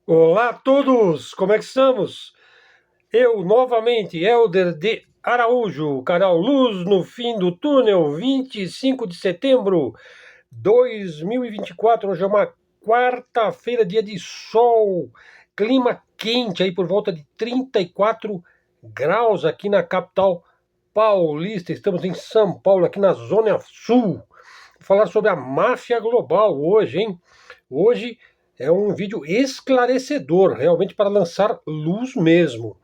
Olá a todos, como é que estamos? Eu novamente, Helder de Araújo, canal Luz no Fim do Túnel, 25 de setembro de 2024. Hoje é uma quarta-feira, dia de sol, clima quente aí por volta de 34 graus aqui na capital paulista. Estamos em São Paulo, aqui na Zona Sul. Vou falar sobre a máfia global hoje, hein? Hoje é um vídeo esclarecedor, realmente para lançar luz mesmo.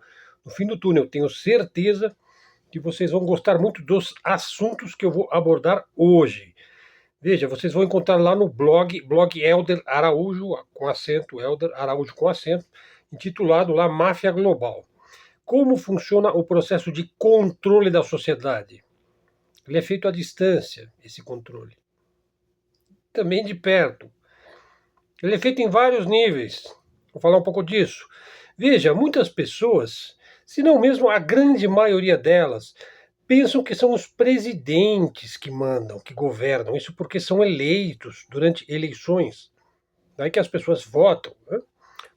No fim do túnel, tenho certeza que vocês vão gostar muito dos assuntos que eu vou abordar hoje. Veja, vocês vão encontrar lá no blog Helder Araújo, com acento, Helder Araújo com acento, intitulado lá Máfia Global. Como funciona o processo de controle da sociedade? Ele é feito à distância, esse controle. Também de perto. Ele é feito em vários níveis. Vou falar um pouco disso. Veja, muitas pessoas, se não mesmo a grande maioria delas, pensam que são os presidentes que mandam, que governam. Isso porque são eleitos durante eleições. Daí que as pessoas votam. Né?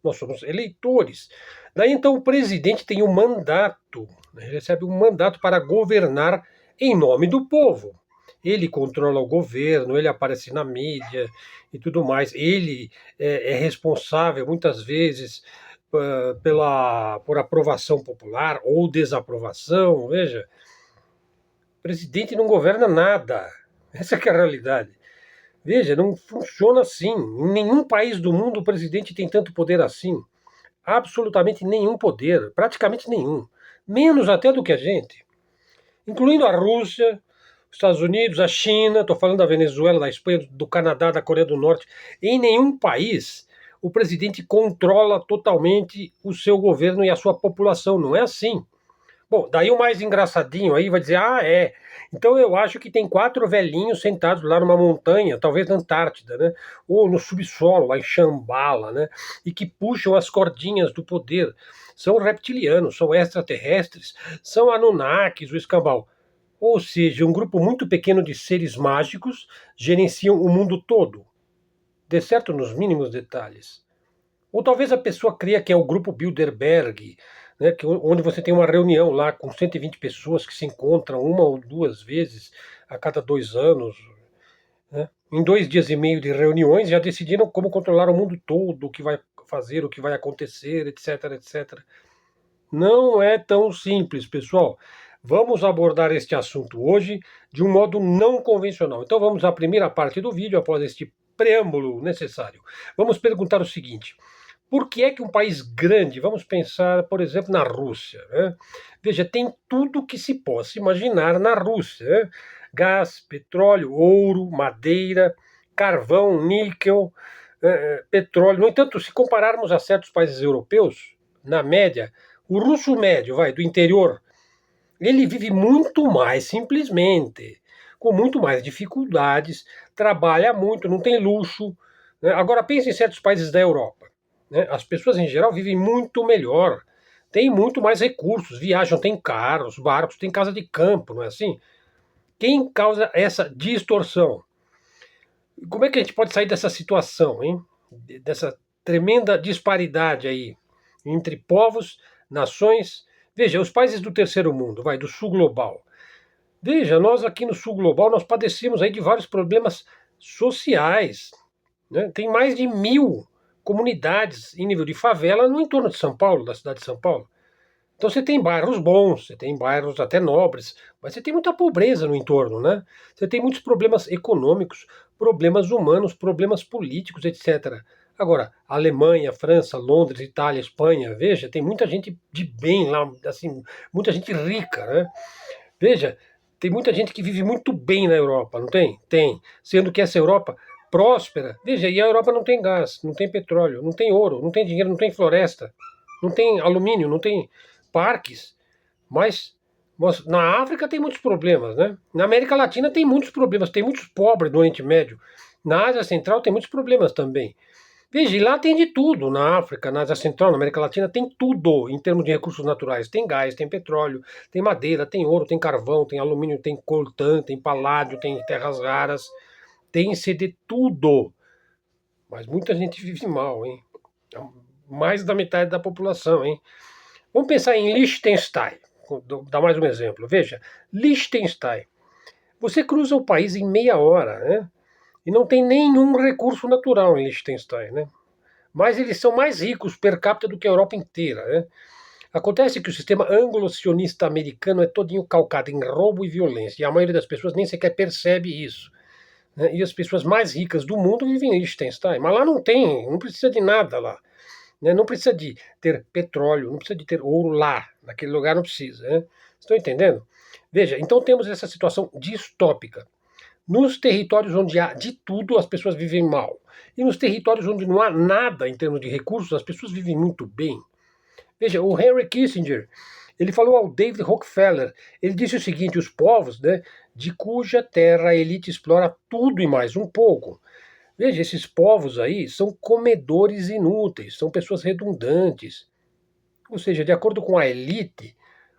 Nós somos eleitores. Daí então o presidente tem um mandato, né? Ele recebe um mandato para governar em nome do povo. Ele controla o governo, ele aparece na mídia e tudo mais. Ele é responsável muitas vezes por aprovação popular ou desaprovação. Veja, o presidente não governa nada. Essa é a realidade. Veja, não funciona assim. Em nenhum país do mundo o presidente tem tanto poder assim. Absolutamente nenhum poder, praticamente nenhum. Menos até do que a gente. Incluindo a Rússia, os Estados Unidos, a China, estou falando da Venezuela, da Espanha, do Canadá, da Coreia do Norte. Em nenhum país o presidente controla totalmente o seu governo e a sua população. Não é assim. Bom, daí o mais engraçadinho aí vai dizer, é. Então eu acho que tem 4 velhinhos sentados lá numa montanha, talvez na Antártida, né? Ou no subsolo, lá em Shambhala, né? E que puxam as cordinhas do poder. São reptilianos, são extraterrestres, são Anunnakis, o escambau. Ou seja, um grupo muito pequeno de seres mágicos gerenciam o mundo todo, de certo nos mínimos detalhes. Ou talvez a pessoa cria que é o grupo Bilderberg, né, onde você tem uma reunião lá com 120 pessoas que se encontram uma ou duas vezes a cada 2 anos. Né? Em 2 dias e meio de reuniões já decidiram como controlar o mundo todo, o que vai fazer, o que vai acontecer, etc, etc. Não é tão simples, pessoal. Vamos abordar este assunto hoje de um modo não convencional. Então vamos à primeira parte do vídeo, após este preâmbulo necessário. Vamos perguntar o seguinte: por que é que um país grande, vamos pensar, por exemplo, na Rússia, né? Veja, tem tudo que se possa imaginar na Rússia, né? Gás, petróleo, ouro, madeira, carvão, níquel, petróleo. No entanto, se compararmos a certos países europeus, na média, o russo médio, vai, do interior, ele vive muito mais simplesmente, com muito mais dificuldades, trabalha muito, não tem luxo. Né? Agora pense em certos países da Europa. Né? As pessoas em geral vivem muito melhor, têm muito mais recursos, viajam, têm carros, barcos, têm casa de campo, não é assim? Quem causa essa distorção? Como é que a gente pode sair dessa situação, hein? Dessa tremenda disparidade aí entre povos, nações. Veja, os países do terceiro mundo, vai, do sul global. Veja, nós aqui no sul global, nós padecemos aí de vários problemas sociais. Né? Tem mais de 1.000 comunidades em nível de favela no entorno de São Paulo, da cidade de São Paulo. Então você tem bairros bons, você tem bairros até nobres, mas você tem muita pobreza no entorno, né? Você tem muitos problemas econômicos, problemas humanos, problemas políticos, etc. Agora, Alemanha, França, Londres, Itália, Espanha, veja, tem muita gente de bem lá, assim, muita gente rica, né? Veja, tem muita gente que vive muito bem na Europa, não tem? Tem. Sendo que essa Europa próspera, veja, e a Europa não tem gás, não tem petróleo, não tem ouro, não tem dinheiro, não tem floresta, não tem alumínio, não tem parques, mas na África tem muitos problemas, né? Na América Latina tem muitos problemas, tem muitos pobres no Oriente Médio. Na Ásia Central tem muitos problemas também. Veja, e lá tem de tudo. Na África, na Ásia Central, na América Latina, tem tudo em termos de recursos naturais. Tem gás, tem petróleo, tem madeira, tem ouro, tem carvão, tem alumínio, tem coltan, tem paládio, tem terras raras. Tem-se de tudo. Mas muita gente vive mal, hein? mais da metade da população, hein? Vamos pensar em Liechtenstein. Vou dar mais um exemplo. Veja, Liechtenstein. Você cruza o país em meia hora, né? E não tem nenhum recurso natural em Liechtenstein, né? Mas eles são mais ricos per capita do que a Europa inteira, né? Acontece que o sistema anglo-sionista americano é todinho calcado em roubo e violência, e a maioria das pessoas nem sequer percebe isso, né? E as pessoas mais ricas do mundo vivem em Liechtenstein, mas lá não tem, não precisa de nada lá, né? Não precisa de ter petróleo, não precisa de ter ouro lá, naquele lugar não precisa, né? Estão entendendo? Veja, então temos essa situação distópica. Nos territórios onde há de tudo, as pessoas vivem mal. E nos territórios onde não há nada em termos de recursos, as pessoas vivem muito bem. Veja, o Henry Kissinger, ele falou ao David Rockefeller, ele disse o seguinte, os povos, né, de cuja terra a elite explora tudo e mais um pouco. Veja, esses povos aí são comedores inúteis, são pessoas redundantes. Ou seja, de acordo com a elite,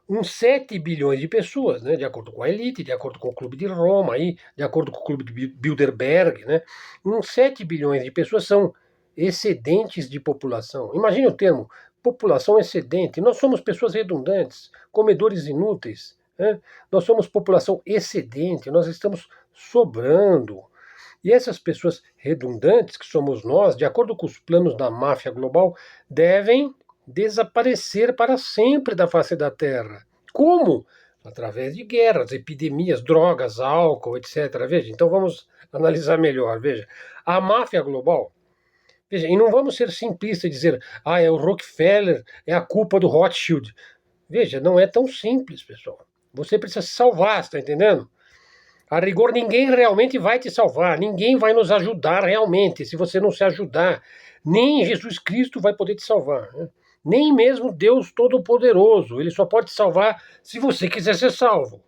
uns 7 bilhões de pessoas, né, de acordo com a elite, de acordo com o Clube de Roma, aí, de acordo com o Clube de Bilderberg, né, uns 7 bilhões de pessoas são excedentes de população. Imagine o termo, população excedente. Nós somos pessoas redundantes, comedores inúteis, né? Nós somos população excedente, nós estamos sobrando. E essas pessoas redundantes, que somos nós, de acordo com os planos da máfia global, devem desaparecer para sempre da face da Terra. Como? Através de guerras, epidemias, drogas, álcool, etc. Veja, então vamos analisar melhor. Veja, a máfia global. Veja, e não vamos ser simplistas e dizer, é o Rockefeller, é a culpa do Rothschild. Veja, não é tão simples, pessoal. Você precisa se salvar, está entendendo? A rigor, ninguém realmente vai te salvar, ninguém vai nos ajudar realmente. Se você não se ajudar, nem Jesus Cristo vai poder te salvar, né? Nem mesmo Deus Todo-Poderoso. Ele só pode te salvar se você quiser ser salvo.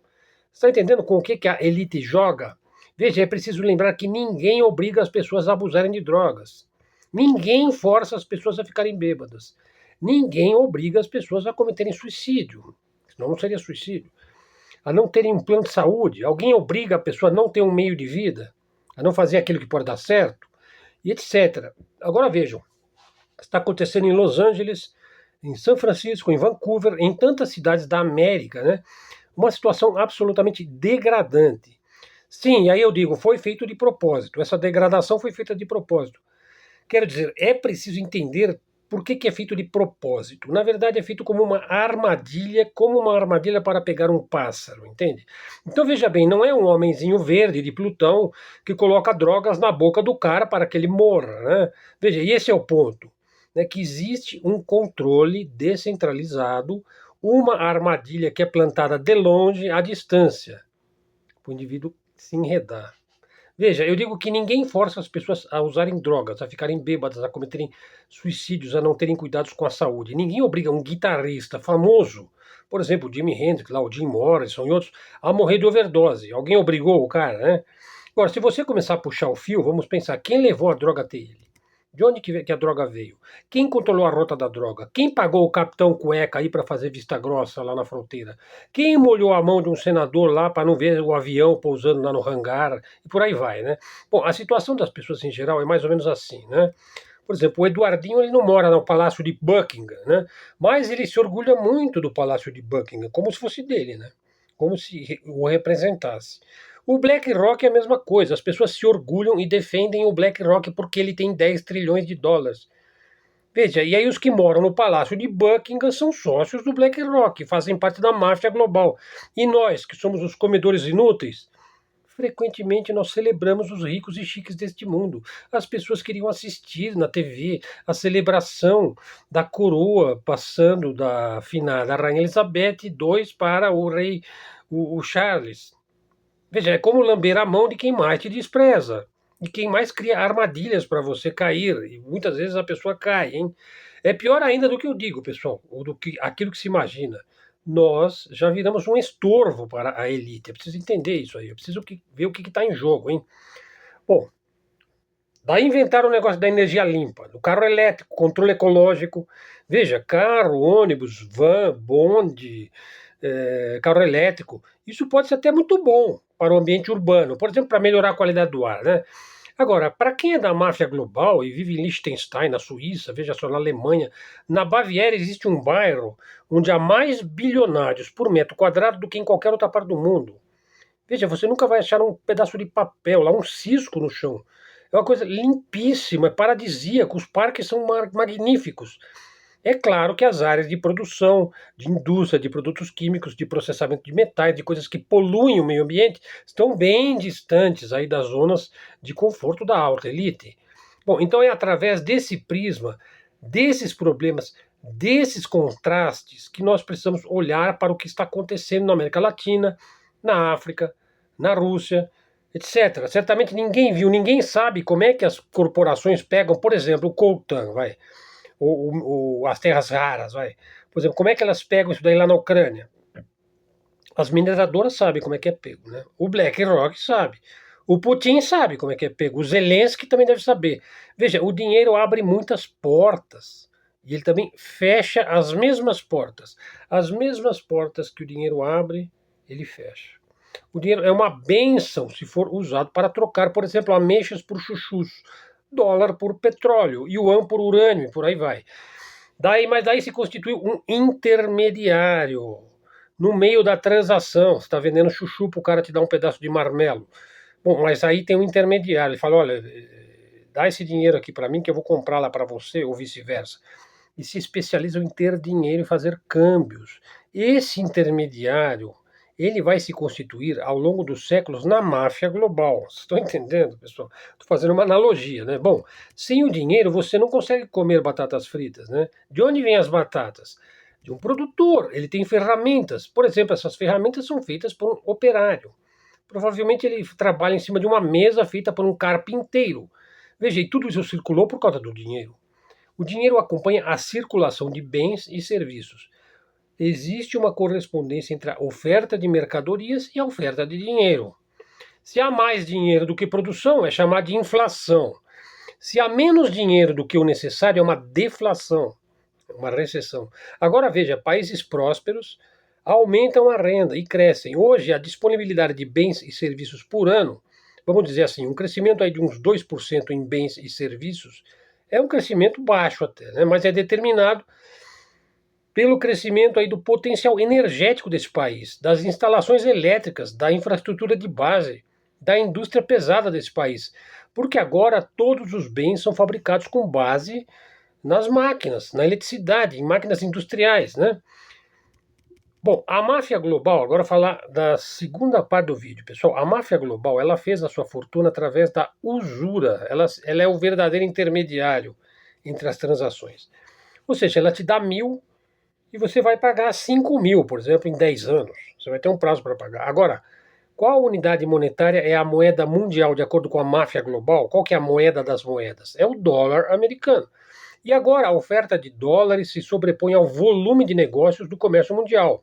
Está entendendo com o que a elite joga? Veja, é preciso lembrar que ninguém obriga as pessoas a abusarem de drogas. Ninguém força as pessoas a ficarem bêbadas. Ninguém obriga as pessoas a cometerem suicídio. Senão não seria suicídio, a não terem um plano de saúde? Alguém obriga a pessoa a não ter um meio de vida, a não fazer aquilo que pode dar certo, e etc. Agora vejam, está acontecendo em Los Angeles, em São Francisco, em Vancouver, em tantas cidades da América, né? Uma situação absolutamente degradante. Sim, aí eu digo, foi feito de propósito. Essa degradação foi feita de propósito. Quero dizer, é preciso entender por que é feito de propósito. Na verdade, é feito como uma armadilha para pegar um pássaro, entende? Então veja bem, não é um homenzinho verde de Plutão que coloca drogas na boca do cara para que ele morra, né? Veja, e esse é o ponto, né, que existe um controle descentralizado, uma armadilha que é plantada de longe, à distância, para o indivíduo se enredar. Veja, eu digo que ninguém força as pessoas a usarem drogas, a ficarem bêbadas, a cometerem suicídios, a não terem cuidados com a saúde. Ninguém obriga um guitarrista famoso, por exemplo, Jimi Hendrix, lá, o Jim Morrison e outros, a morrer de overdose. Alguém obrigou o cara, né? Agora, se você começar a puxar o fio, vamos pensar, quem levou a droga até ele? De onde que a droga veio? Quem controlou a rota da droga? Quem pagou o capitão cueca aí para fazer vista grossa lá na fronteira? Quem molhou a mão de um senador lá para não ver o avião pousando lá no hangar? E por aí vai, né? Bom, a situação das pessoas em geral é mais ou menos assim, né? Por exemplo, o Eduardinho ele não mora no Palácio de Buckingham, né? Mas ele se orgulha muito do Palácio de Buckingham, como se fosse dele, né? Como se o representasse. O BlackRock é a mesma coisa, as pessoas se orgulham e defendem o BlackRock porque ele tem 10 trilhões de dólares. Veja, e aí os que moram no Palácio de Buckingham são sócios do BlackRock, fazem parte da máfia global. E nós, que somos os comedores inúteis, frequentemente nós celebramos os ricos e chiques deste mundo. As pessoas queriam assistir na TV a celebração da coroa passando da finada Rainha Elizabeth II para o rei o Charles. Veja, é como lamber a mão de quem mais te despreza, de quem mais cria armadilhas para você cair, e muitas vezes a pessoa cai, hein? É pior ainda do que eu digo, pessoal, ou do que aquilo que se imagina. Nós já viramos um estorvo para a elite. É preciso entender isso aí, é preciso ver o que está em jogo, hein? Bom, daí inventaram o negócio da energia limpa, do carro elétrico, controle ecológico. Veja, carro, ônibus, van, bonde, carro elétrico. Isso pode ser até muito bom para o ambiente urbano, por exemplo, para melhorar a qualidade do ar, né? Agora, para quem é da máfia global e vive em Liechtenstein, na Suíça, veja só, na Alemanha, na Baviera existe um bairro onde há mais bilionários por metro quadrado do que em qualquer outra parte do mundo. Veja, você nunca vai achar um pedaço de papel, lá um cisco no chão. É uma coisa limpíssima, é paradisíaco, os parques são magníficos. É claro que as áreas de produção, de indústria, de produtos químicos, de processamento de metais, de coisas que poluem o meio ambiente, estão bem distantes aí das zonas de conforto da alta elite. Bom, então é através desse prisma, desses problemas, desses contrastes, que nós precisamos olhar para o que está acontecendo na América Latina, na África, na Rússia, etc. Certamente ninguém viu, ninguém sabe como é que as corporações pegam, por exemplo, o coltan, vai, as terras raras, vai. Por exemplo, como é que elas pegam isso daí lá na Ucrânia? As mineradoras sabem como é que é pego, né? O BlackRock sabe. O Putin sabe como é que é pego. O Zelensky também deve saber. Veja, o dinheiro abre muitas portas. E ele também fecha as mesmas portas. As mesmas portas que o dinheiro abre, ele fecha. O dinheiro é uma benção se for usado para trocar, por exemplo, ameixas por chuchus, dólar por petróleo, yuan por urânio e por aí vai. Mas daí se constitui um intermediário no meio da transação. Você está vendendo chuchu para o cara te dar um pedaço de marmelo. Bom, mas aí tem um intermediário. Ele fala, olha, dá esse dinheiro aqui para mim que eu vou comprar lá para você, ou vice-versa. E se especializam em ter dinheiro e fazer câmbios. Esse intermediário, ele vai se constituir ao longo dos séculos na máfia global. Vocês estão entendendo, pessoal? Estou fazendo uma analogia, né? Bom, sem o dinheiro você não consegue comer batatas fritas, né? De onde vêm as batatas? De um produtor. Ele tem ferramentas. Por exemplo, essas ferramentas são feitas por um operário. Provavelmente ele trabalha em cima de uma mesa feita por um carpinteiro. Veja, e tudo isso circulou por causa do dinheiro. O dinheiro acompanha a circulação de bens e serviços. Existe uma correspondência entre a oferta de mercadorias e a oferta de dinheiro. Se há mais dinheiro do que produção, é chamado de inflação. Se há menos dinheiro do que o necessário, é uma deflação, uma recessão. Agora veja, países prósperos aumentam a renda e crescem. Hoje, a disponibilidade de bens e serviços por ano, vamos dizer assim, um crescimento aí de uns 2% em bens e serviços, é um crescimento baixo até, né? Mas é determinado pelo crescimento aí do potencial energético desse país, das instalações elétricas, da infraestrutura de base, da indústria pesada desse país. Porque agora todos os bens são fabricados com base nas máquinas, na eletricidade, em máquinas industriais, né? Bom, a máfia global, agora falar da segunda parte do vídeo, pessoal. A máfia global, ela fez a sua fortuna através da usura. Ela é o verdadeiro intermediário entre as transações. Ou seja, ela te dá 1.000 e você vai pagar 5.000, por exemplo, em 10 anos. Você vai ter um prazo para pagar. Agora, qual unidade monetária é a moeda mundial, de acordo com a máfia global? Qual que é a moeda das moedas? É o dólar americano. E agora a oferta de dólares se sobrepõe ao volume de negócios do comércio mundial.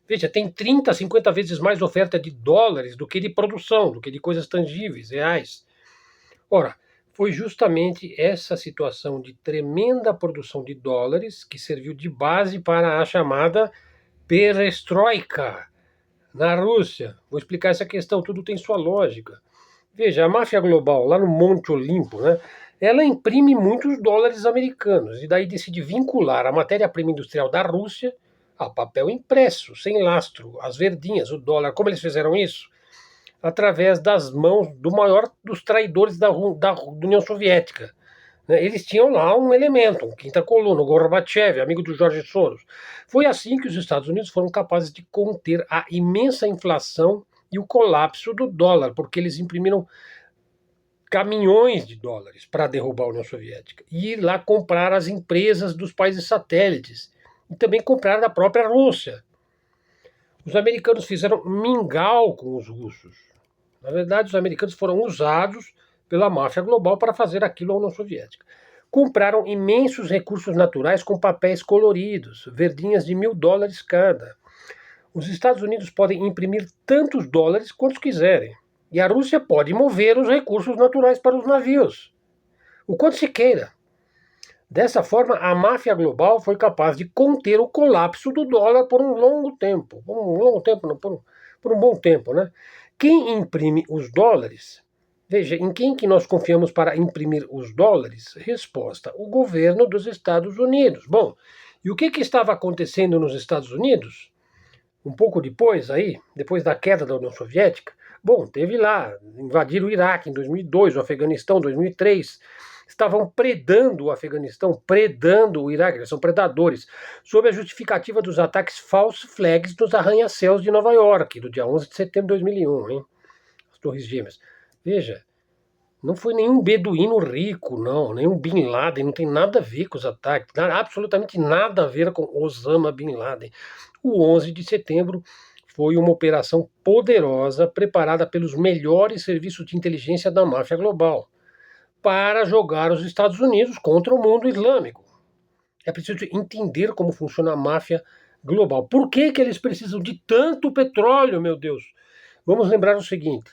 Veja, tem 30, 50 vezes mais oferta de dólares do que de produção, do que de coisas tangíveis, reais. Ora, foi justamente essa situação de tremenda produção de dólares que serviu de base para a chamada perestroika na Rússia. Vou explicar essa questão, tudo tem sua lógica. Veja, a máfia global, lá no Monte Olimpo, né, ela imprime muitos dólares americanos e daí decide vincular a matéria-prima industrial da Rússia a papel impresso, sem lastro, as verdinhas, o dólar. Como eles fizeram isso? Através das mãos do maior dos traidores da União Soviética. Eles tinham lá um elemento, um quinta coluna, o Gorbachev, amigo do Jorge Soros. Foi assim que os Estados Unidos foram capazes de conter a imensa inflação e o colapso do dólar, porque eles imprimiram caminhões de dólares para derrubar a União Soviética e ir lá comprar as empresas dos países satélites e também comprar da própria Rússia. Os americanos fizeram mingau com os russos. Na verdade, os americanos foram usados pela máfia global para fazer aquilo à União Soviética. Compraram imensos recursos naturais com papéis coloridos, verdinhas de $1.000 cada. Os Estados Unidos podem imprimir tantos dólares quantos quiserem. E a Rússia pode mover os recursos naturais para os navios, o quanto se queira. Dessa forma, a máfia global foi capaz de conter o colapso do dólar por um longo tempo. Por um bom tempo, né? Quem imprime os dólares Veja, em quem que nós confiamos para imprimir os dólares? Resposta: o governo dos Estados Unidos. Bom, e o que estava acontecendo nos Estados Unidos? Um pouco depois aí, depois da queda da União Soviética, bom, teve lá, invadiram o Iraque em 2002, o Afeganistão em 2003, estavam predando o Afeganistão, predando o Iraque, eles são predadores, sob a justificativa dos ataques false flags dos arranha-céus de Nova York, do dia 11 de setembro de 2001, hein? As Torres Gêmeas. Veja, não foi nenhum beduíno rico, não, nenhum Bin Laden, não tem nada a ver com os ataques, absolutamente nada a ver com Osama Bin Laden. O 11 de setembro foi uma operação poderosa preparada pelos melhores serviços de inteligência da máfia global para jogar os Estados Unidos contra o mundo islâmico. É preciso entender como funciona a máfia global. Por que eles precisam de tanto petróleo, meu Deus? Vamos lembrar o seguinte: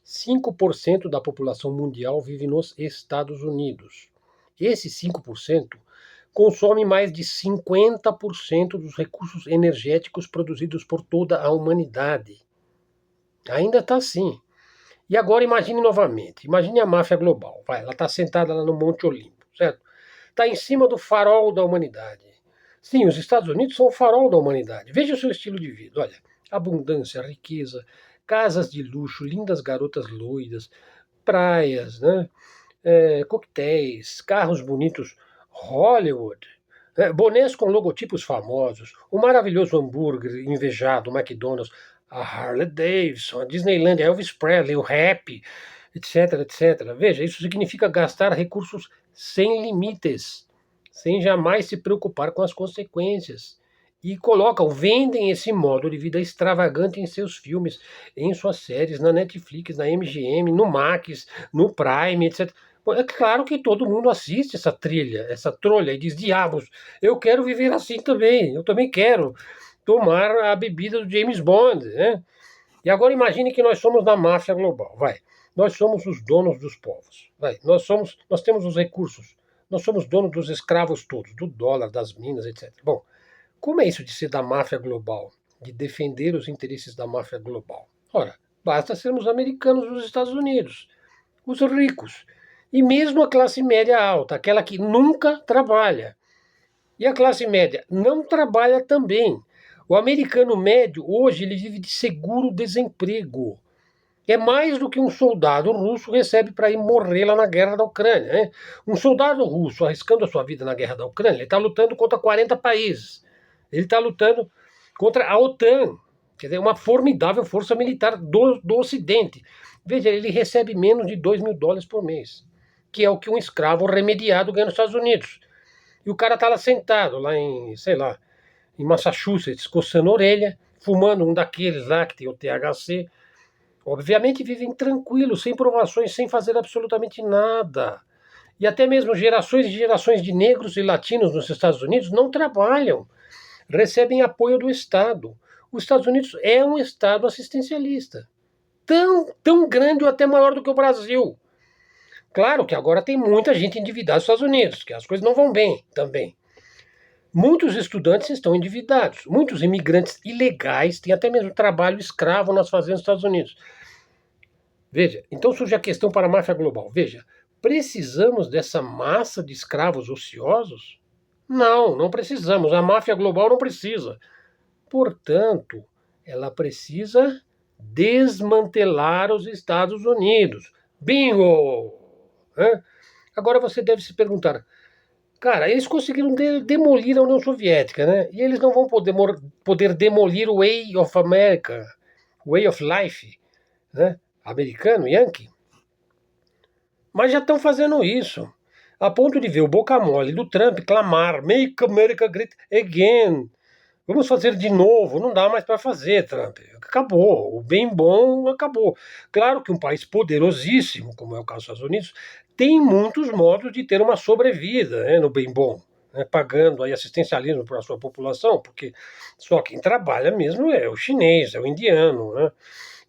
5% da população mundial vive nos Estados Unidos. Esse 5% consome mais de 50% dos recursos energéticos produzidos por toda a humanidade. Ainda está assim. E agora imagine novamente, imagine a máfia global. Vai, ela está sentada lá no Monte Olimpo, certo? Está em cima do farol da humanidade. Sim, os Estados Unidos são o farol da humanidade. Veja o seu estilo de vida. Olha, abundância, riqueza, casas de luxo, lindas garotas loiras, praias, né? Coquetéis, carros bonitos, Hollywood, bonés com logotipos famosos, o maravilhoso hambúrguer invejado, o McDonald's, a Harley Davidson, a Disneyland, Elvis Presley, o rap, etc, etc. Veja, isso significa gastar recursos sem limites, sem jamais se preocupar com as consequências. E colocam, vendem esse modo de vida extravagante em seus filmes, em suas séries, na Netflix, na MGM, no Max, no Prime, etc. Bom, é claro que todo mundo assiste essa trilha, essa trolha, e diz: diabos, eu quero viver assim também, eu também quero tomar a bebida do James Bond, né? E agora imagine que nós somos da máfia global, vai. Nós somos os donos dos povos, vai. Nós temos os recursos, nós somos donos dos escravos todos, do dólar, das minas, etc. Bom, como é isso de ser da máfia global, de defender os interesses da máfia global? Ora, basta sermos americanos dos Estados Unidos, os ricos, e mesmo a classe média alta, aquela que nunca trabalha. E a classe média não trabalha também. O americano médio, hoje, ele vive de seguro-desemprego. É mais do que um soldado russo recebe para ir morrer lá na guerra da Ucrânia. Né? Um soldado russo arriscando a sua vida na guerra da Ucrânia, ele está lutando contra 40 países. Ele está lutando contra a OTAN, quer dizer, uma formidável força militar do Ocidente. Veja, ele recebe menos de $2.000 por mês, que é o que um escravo remediado ganha nos Estados Unidos. E o cara está lá sentado, lá em, sei lá, em Massachusetts, coçando a orelha, fumando um daqueles lá que tem o THC. Obviamente vivem tranquilos, sem provações, sem fazer absolutamente nada. E até mesmo gerações e gerações de negros e latinos nos Estados Unidos não trabalham, recebem apoio do Estado. Os Estados Unidos é um Estado assistencialista, tão grande ou até maior do que o Brasil. Claro que agora tem muita gente endividada nos Estados Unidos, que as coisas não vão bem também. Muitos estudantes estão endividados, muitos imigrantes ilegais têm até mesmo trabalho escravo nas fazendas dos Estados Unidos. Veja, então surge a questão para a máfia global. Veja, precisamos dessa massa de escravos ociosos? Não, não precisamos. A máfia global não precisa. Portanto, ela precisa desmantelar os Estados Unidos. Bingo! Agora você deve se perguntar, cara, eles conseguiram demolir a União Soviética, né? E eles não vão poder demolir o Way of America, Way of Life, né? Americano, Yankee. Mas já estão fazendo isso, a ponto de ver o boca mole do Trump clamar Make America Great Again. Vamos fazer de novo, não dá mais para fazer, Trump. Acabou, o bem bom acabou. Claro que um país poderosíssimo, como é o caso dos Estados Unidos, tem muitos modos de ter uma sobrevida, né, no bem bom, né, pagando aí assistencialismo para a sua população, porque só quem trabalha mesmo é o chinês, é o indiano. Né?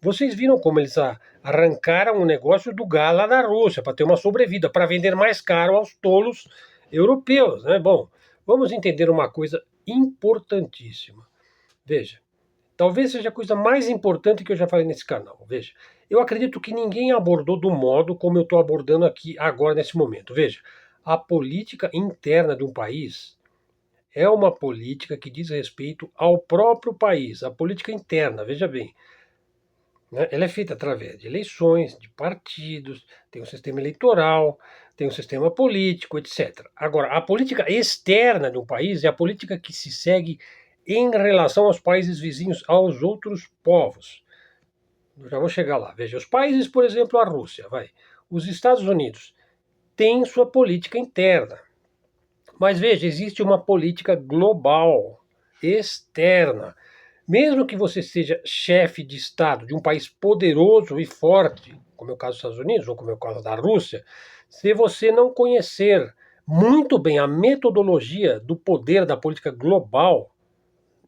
Vocês viram como eles arrancaram o negócio do galo lá da Rússia para ter uma sobrevida, para vender mais caro aos tolos europeus. Né? Bom, vamos entender uma coisa importantíssima. Veja, talvez seja a coisa mais importante que eu já falei nesse canal. Veja, Eu acredito que ninguém abordou do modo como eu estou abordando aqui agora nesse momento. Veja, a política interna de um país é uma política que diz respeito ao próprio país, a política interna, veja bem. Né? Ela é feita através de eleições, de partidos, tem um sistema eleitoral, tem um sistema político, etc. Agora, a política externa de um país é a política que se segue em relação aos países vizinhos, aos outros povos. Eu já vou chegar lá. Veja, os países, por exemplo, a Rússia, os Estados Unidos têm sua política interna. Mas veja, existe uma política global, externa. Mesmo que você seja chefe de Estado de um país poderoso e forte, como é o caso dos Estados Unidos ou como é o caso da Rússia, se você não conhecer muito bem a metodologia do poder da política global,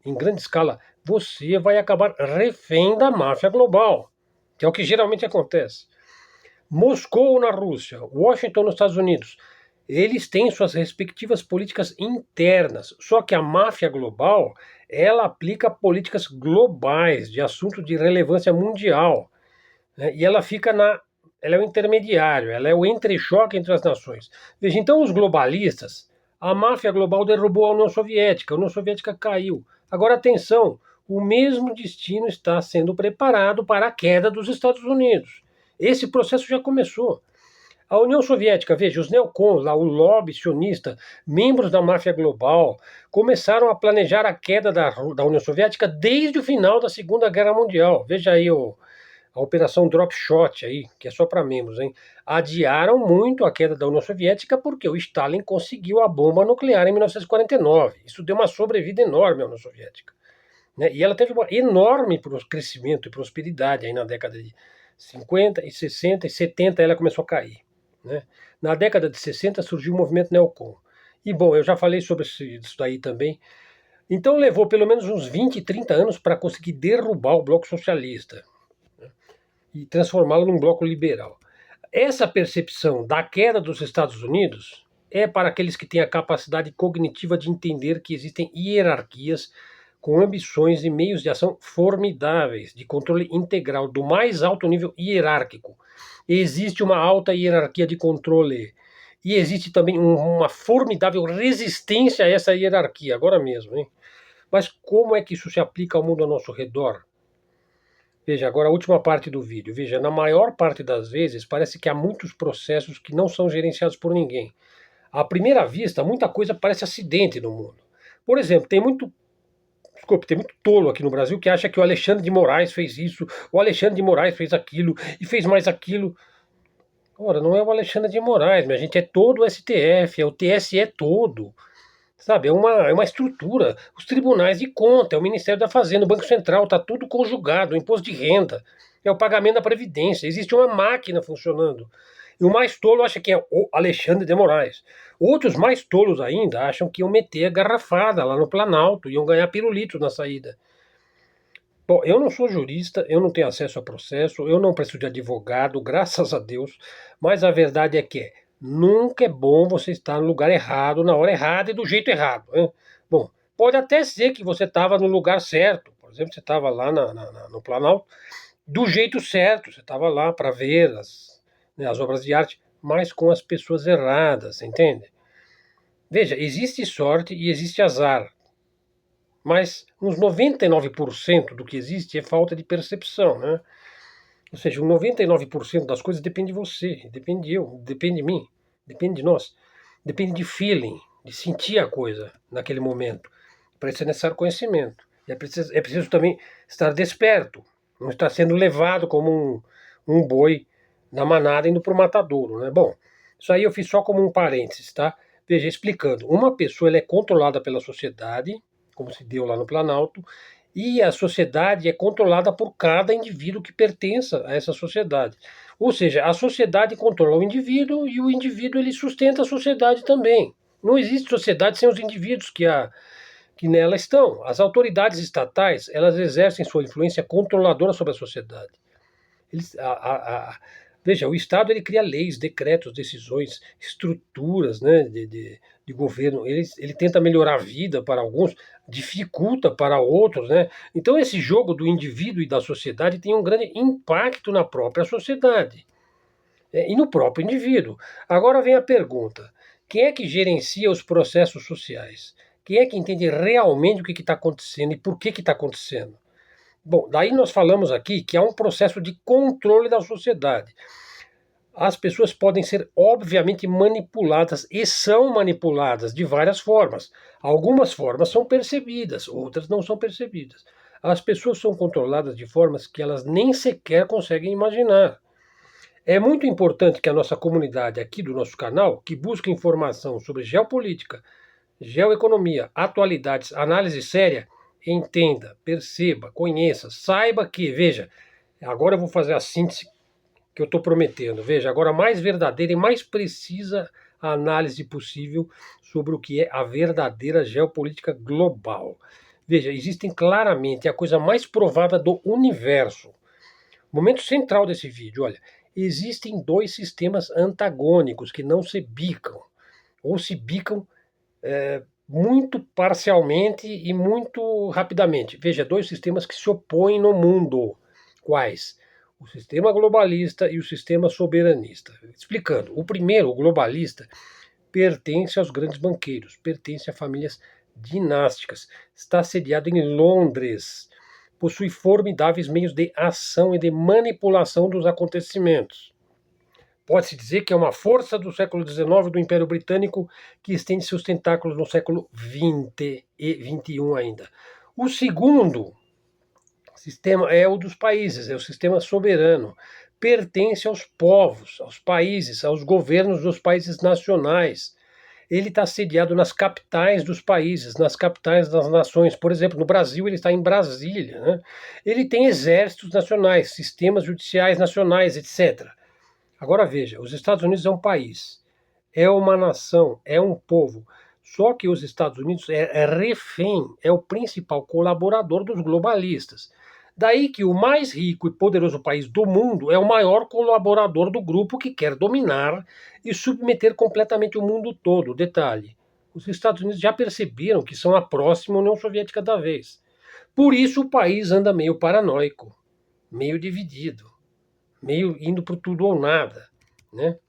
em grande escala, você vai acabar refém da máfia global, que é o que geralmente acontece. Moscou na Rússia, Washington nos Estados Unidos, eles têm suas respectivas políticas internas, só que a máfia global, ela aplica políticas globais de assunto de relevância mundial, né? E ela é o intermediário, ela é o entrechoque entre as nações. Veja, então os globalistas, a máfia global derrubou a União Soviética caiu. Agora atenção, o mesmo destino está sendo preparado para a queda dos Estados Unidos. Esse processo já começou. A União Soviética, veja, os neocons, lá, o lobby sionista, membros da máfia global, começaram a planejar a queda da União Soviética desde o final da Segunda Guerra Mundial. Veja aí a Operação Drop Shot, aí, que é só para membros, hein? Adiaram muito a queda da União Soviética porque o Stalin conseguiu a bomba nuclear em 1949. Isso deu uma sobrevida enorme à União Soviética. Né? E ela teve um enorme crescimento e prosperidade aí na década de 50 e 60 e 70 ela começou a cair. Né? Na década de 60 surgiu o movimento neocon. E bom, eu já falei sobre isso daí também. Então levou pelo menos uns 20, 30 anos para conseguir derrubar o bloco socialista, né? E transformá-lo num bloco liberal. Essa percepção da queda dos Estados Unidos é para aqueles que têm a capacidade cognitiva de entender que existem hierarquias com ambições e meios de ação formidáveis, de controle integral do mais alto nível hierárquico. Existe uma alta hierarquia de controle e existe também uma formidável resistência a essa hierarquia, agora mesmo, hein? Mas como é que isso se aplica ao mundo ao nosso redor? Veja, agora a última parte do vídeo. Veja, na maior parte das vezes, parece que há muitos processos que não são gerenciados por ninguém. À primeira vista, muita coisa parece acidente no mundo. Por exemplo, tem muito tolo aqui no Brasil que acha que o Alexandre de Moraes fez isso, o Alexandre de Moraes fez aquilo e fez mais aquilo. Ora, não é o Alexandre de Moraes, minha gente, é todo o STF, é o TSE todo. Sabe, é uma estrutura. Os tribunais de conta, é o Ministério da Fazenda, o Banco Central, está tudo conjugado, o imposto de renda, é o pagamento da Previdência. Existe uma máquina funcionando. E o mais tolo acha que é o Alexandre de Moraes. Outros mais tolos ainda acham que iam meter a garrafada lá no Planalto, iam ganhar pirulito na saída. Bom, eu não sou jurista, eu não tenho acesso a processo, eu não preciso de advogado, graças a Deus, mas a verdade é que nunca é bom você estar no lugar errado, na hora errada e do jeito errado, né? Bom, pode até ser que você estava no lugar certo, por exemplo, você estava lá no Planalto, do jeito certo, você estava lá para ver as obras de arte, mas com as pessoas erradas, entende? Veja, existe sorte e existe azar. Mas uns 99% do que existe é falta de percepção, né? Ou seja, 99% das coisas depende de você, depende de eu, depende de mim, depende de nós. Depende de feeling, de sentir a coisa naquele momento. Para isso é necessário conhecimento. É preciso também estar desperto, não estar sendo levado como um boi na manada indo para o matadouro, né? Bom, isso aí eu fiz só como um parênteses, tá? Veja, explicando. Uma pessoa ela é controlada pela sociedade, como se deu lá no Planalto, e a sociedade é controlada por cada indivíduo que pertença a essa sociedade. Ou seja, a sociedade controla o indivíduo e o indivíduo ele sustenta a sociedade também. Não existe sociedade sem os indivíduos que nela estão. As autoridades estatais elas exercem sua influência controladora sobre a sociedade. Eles, veja, o Estado ele cria leis, decretos, decisões, estruturas, né, de de governo, ele tenta melhorar a vida para alguns, dificulta para outros, né? Então esse jogo do indivíduo e da sociedade tem um grande impacto na própria sociedade, e no próprio indivíduo. Agora vem a pergunta: quem é que gerencia os processos sociais? Quem é que entende realmente o que está acontecendo e por que está acontecendo? Bom, daí nós falamos aqui que há um processo de controle da sociedade. As pessoas podem ser obviamente manipuladas e são manipuladas de várias formas. Algumas formas são percebidas, outras não são percebidas. As pessoas são controladas de formas que elas nem sequer conseguem imaginar. É muito importante que a nossa comunidade aqui do nosso canal, que busca informação sobre geopolítica, geoeconomia, atualidades, análise séria, entenda, perceba, conheça, saiba que, veja, agora eu vou fazer a síntese que eu estou prometendo. Veja, agora mais verdadeira e mais precisa a análise possível sobre o que é a verdadeira geopolítica global. Veja, existem claramente a coisa mais provada do universo. Momento central desse vídeo, olha, existem dois sistemas antagônicos que não se bicam, ou se bicam muito parcialmente e muito rapidamente. Veja, dois sistemas que se opõem no mundo. Quais? O sistema globalista e o sistema soberanista. Explicando, o primeiro, o globalista, pertence aos grandes banqueiros, pertence a famílias dinásticas, está sediado em Londres, possui formidáveis meios de ação e de manipulação dos acontecimentos. Pode-se dizer que é uma força do século XIX do Império Britânico que estende seus tentáculos no século XX e XXI ainda. O segundo sistema é o dos países, é o sistema soberano. Pertence aos povos, aos países, aos governos dos países nacionais. Ele está sediado nas capitais dos países, nas capitais das nações. Por exemplo, no Brasil, ele está em Brasília. Né? Ele tem exércitos nacionais, sistemas judiciais nacionais, etc. Agora veja, os Estados Unidos é um país, é uma nação, é um povo. Só que os Estados Unidos é refém, é o principal colaborador dos globalistas. Daí que o mais rico e poderoso país do mundo é o maior colaborador do grupo que quer dominar e submeter completamente o mundo todo. Detalhe: os Estados Unidos já perceberam que são a próxima União Soviética da vez. Por isso o país anda meio paranoico, meio dividido, meio indo para tudo ou nada, né?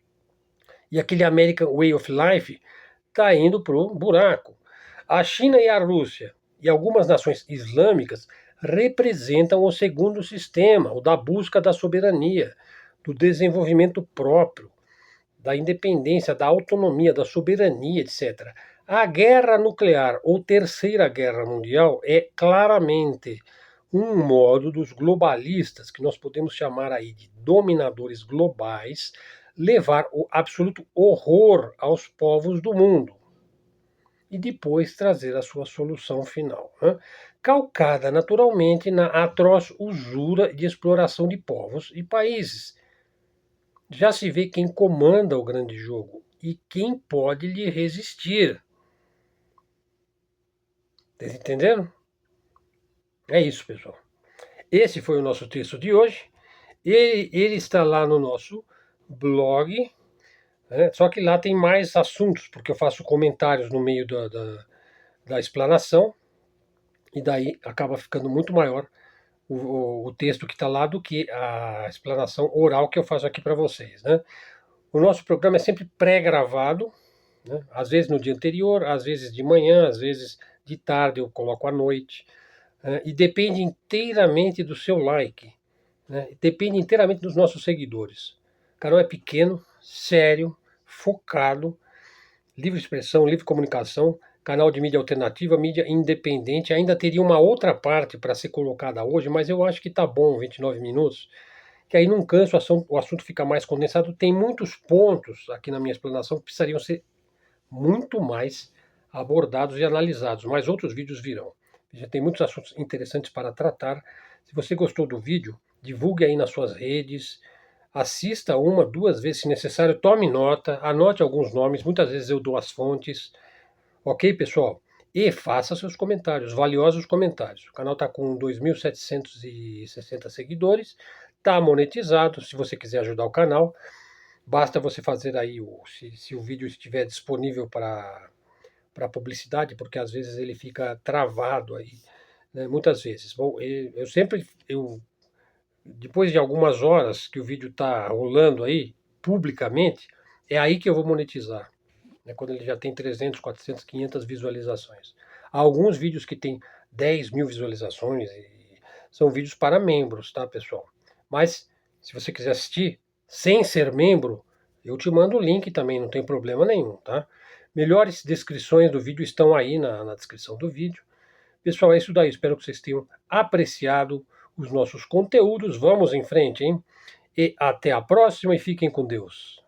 E aquele American Way of Life está indo para o buraco. A China e a Rússia e algumas nações islâmicas representam o segundo sistema, o da busca da soberania, do desenvolvimento próprio, da independência, da autonomia, da soberania, etc. A guerra nuclear ou terceira guerra mundial é claramente um modo dos globalistas, que nós podemos chamar aí de dominadores globais, levar o absoluto horror aos povos do mundo e depois trazer a sua solução final, né? Calcada naturalmente na atroz usura de exploração de povos e países. Já se vê quem comanda o grande jogo e quem pode lhe resistir. Vocês entenderam? É isso, pessoal. Esse foi o nosso texto de hoje. Ele está lá no nosso blog, né? Só que lá tem mais assuntos, porque eu faço comentários no meio da explanação, e daí acaba ficando muito maior o texto que está lá do que a explanação oral que eu faço aqui para vocês. Né? O nosso programa é sempre pré-gravado, né? Às vezes no dia anterior, às vezes de manhã, às vezes de tarde, eu coloco à noite, né? E depende inteiramente do seu like, né? Depende inteiramente dos nossos seguidores. O canal é pequeno, sério, focado, livre expressão, livre comunicação, canal de mídia alternativa, mídia independente. Ainda teria uma outra parte para ser colocada hoje, mas eu acho que está bom, 29 minutos, que aí não cansa, o assunto fica mais condensado. Tem muitos pontos aqui na minha explanação que precisariam ser muito mais abordados e analisados, mas outros vídeos virão. Já tem muitos assuntos interessantes para tratar. Se você gostou do vídeo, divulgue aí nas suas redes, assista uma, duas vezes se necessário, tome nota, anote alguns nomes, muitas vezes eu dou as fontes. Ok, pessoal? E faça seus comentários, valiosos comentários. O canal está com 2.760 seguidores, está monetizado. Se você quiser ajudar o canal, basta você fazer aí, se o vídeo estiver disponível para para publicidade, porque às vezes ele fica travado aí, né, muitas vezes. Bom, depois de algumas horas que o vídeo está rolando aí, publicamente, é aí que eu vou monetizar, né, quando ele já tem 300, 400, 500 visualizações. Há alguns vídeos que têm 10 mil visualizações, e são vídeos para membros, tá, pessoal? Mas, se você quiser assistir sem ser membro, eu te mando o link também, não tem problema nenhum, tá? Melhores descrições do vídeo estão aí na descrição do vídeo. Pessoal, é isso daí. Espero que vocês tenham apreciado os nossos conteúdos. Vamos em frente, hein? E até a próxima e fiquem com Deus.